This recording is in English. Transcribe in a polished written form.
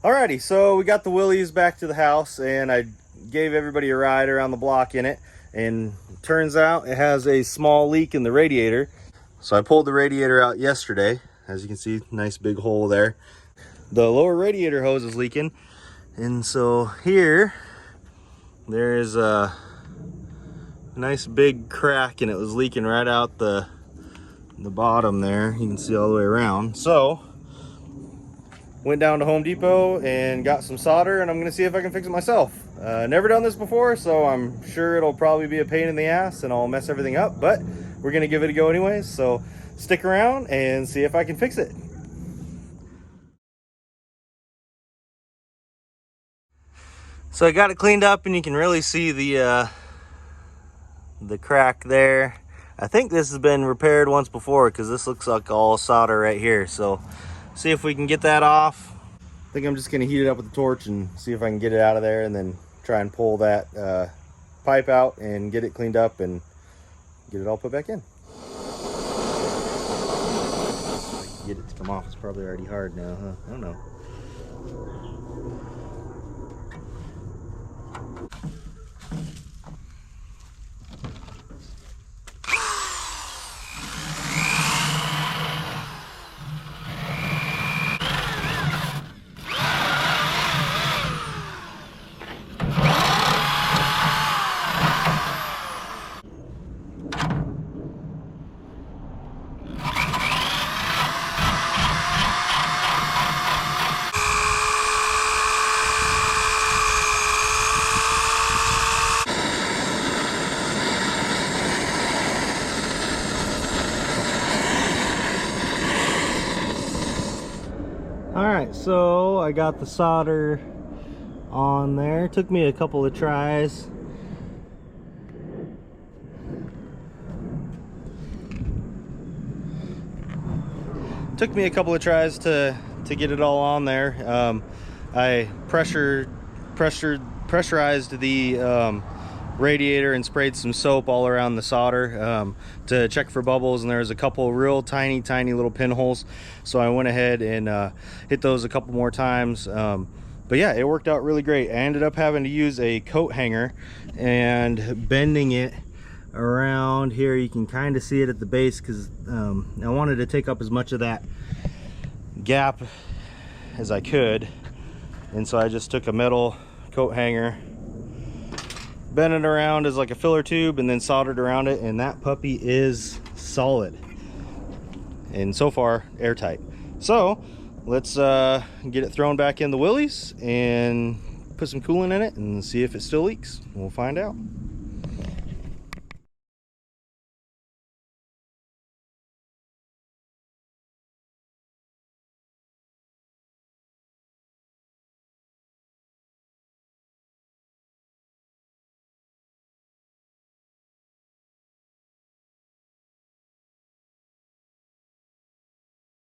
Alrighty, so we got the Willys back to the house and I gave everybody a ride around the block in it, and turns out it has a small leak in the radiator. So I pulled the radiator out yesterday. As you can see, nice big hole there. The lower radiator hose is leaking, and so here there is a nice big crack, and it was leaking right out the bottom there. You can see all the way around. So went down to Home Depot and got some solder, and I'm gonna see if I can fix it myself. Never done this before, so I'm sure it'll probably be a pain in the ass and I'll mess everything up, but we're gonna give it a go anyways. So stick around and see if I can fix it. So I got it cleaned up, and you can really see the crack there. I think this has been repaired once before, because this looks like all solder right here. So see if we can get that off. I think I'm just gonna heat it up with the torch and see if I can get it out of there, and then try and pull that pipe out and get it cleaned up and get it all put back in. If I can get it to come off. It's probably already hard now, huh? I don't know. Alright, so I got the solder on there. It took me a couple of tries. To get it all on there. I pressurized the radiator and sprayed some soap all around the solder to check for bubbles, and there was a couple real tiny little pinholes, so I went ahead and hit those a couple more times. But yeah, it worked out really great. I ended up having to use a coat hanger and bending it around here. You can kind of see it at the base, because I wanted to take up as much of that gap as I could, and so I just took a metal coat hanger, bent it around as like a filler tube, and then soldered around it, and that puppy is solid and so far airtight. So let's get it thrown back in the Willys and put some coolant in it and see if it still leaks. We'll find out.